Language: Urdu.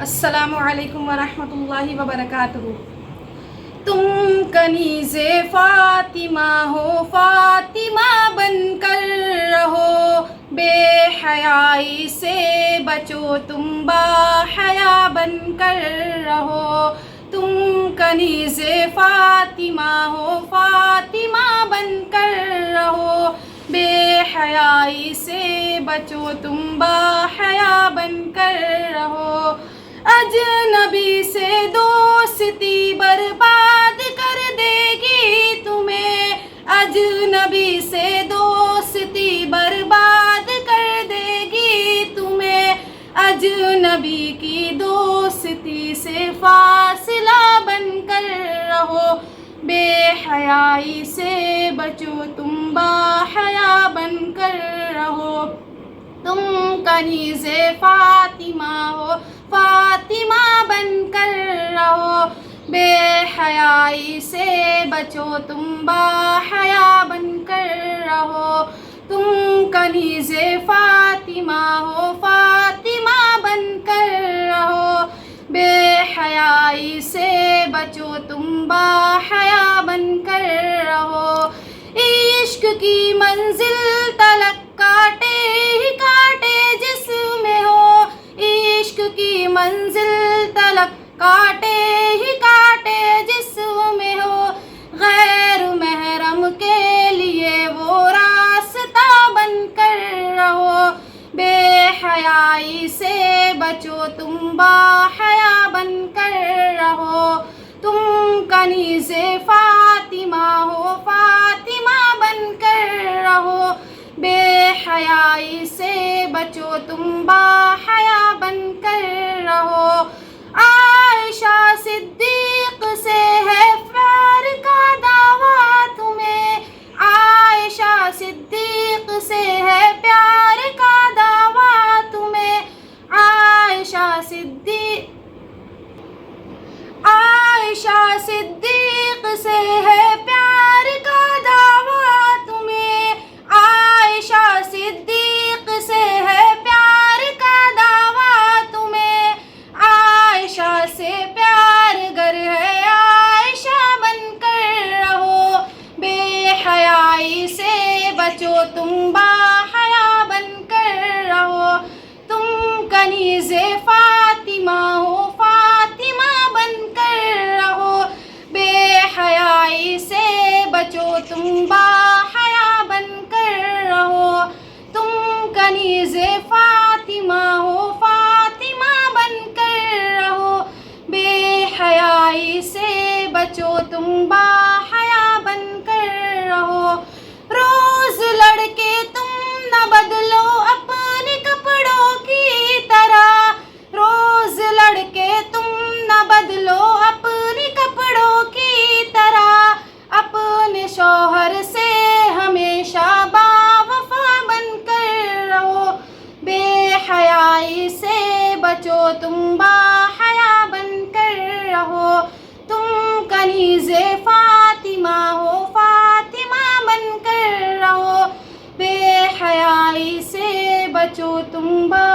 السلام علیکم ورحمۃ اللہ وبرکاتہ۔ تم کنیز فاطمہ ہو، فاطمہ بن کر رہو، بے حیائی سے بچو تم با حیا بن کر رہو۔ تم کنیز فاطمہ ہو، فاطمہ بن کر رہو، بے حیائی سے بچو تم با حیا بن کر رہو۔ اجنبی سے دوستی برباد کر دے گی تمہیں، اجنبی سے دوستی برباد کر دے گی تمہیں، اجنبی کی دوستی سے فاصلہ بن کر رہو، بے حیائی سے بچو تم با حیا بن کر رہو۔ تم کنیز فاطمہ ہو، فاطمہ بن کر رہو، بے حیائی سے بچو تم با حیا بن کر رہو۔ تم کنیز فاطمہ ہو، فاطمہ بن کر رہو، بے حیائی سے بچو تم با حیا بن کر رہو۔ عشق کی منزل تلک کاٹے ہی کاٹے جس میں ہو، عشق کی منزل تلک کاٹے ہی کاٹے جس میں ہو، غیر محرم کے لیے وہ راستہ بن کر رہو، بے حیائی سے بچو تم با حیا بن کر رہو۔ تم کنیز فاطمہ ہو، فاطمہ بن کر رہو، بے حیائی سے بچو تم با حیا بن کر رہو۔ عائشہ صدیق سے ہے پیار کا دعویٰ تمہیں، عائشہ صدیق سے ہے پیار کا دعویٰ تمہیں، عائشہ صدیق سے ہے پیار کا دعویٰ تمہیں، عائشہ صدیق سے ہے پیار کا دعویٰ تمہیں، عائشہ سے پیار گر ہے عائشہ بن کر رہو، بے حیائی سے بچو تم با حیا بن کر رہو۔ تم کنیز فاطمہ ہو، فاطمہ بن کر رہو، بے حیائی سے بچو تم با حیا بن کر رہو۔ تم کنیز فاطمہ ہو، فاطمہ بن کر رہو، بے حیائی سے بچو تم با حیا بن کر رہو۔ روز لڑکے تم نہ بدلو اپنے کپڑوں کی طرح، روز لڑکے تم نہ بدلو اپنے کپڑوں کی طرح، اپنے شوہر سے ہمیشہ باوفا بن کر رہو، بے حیائی سے بچو تم با حیا بن کر رہو۔ تم کنیز فاطمہ ہو، فاطمہ بن کر رہو، بے حیائی سے بچو تم با